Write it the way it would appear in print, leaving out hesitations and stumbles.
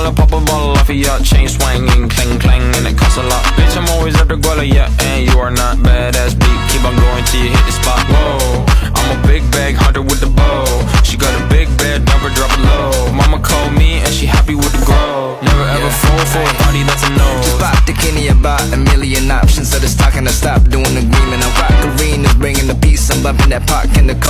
I'll pop a bottle off of ya. Chain swinging, clang clang, and it costs a lot. Bitch, I'm always after Guala, yeah, and you are not badass beat. Keep on going till you hit the spot. Whoa, I'm a big bag hunter with the bow. She got a big bed, never drop it low. Mama called me and she happy with the grow. Never ever fall for a body that's a no. Just pop the Kenny about a million options. So this talking to stop doing agreement. I'm rock arenas, bringing the peace. I'm bumping that park in the car.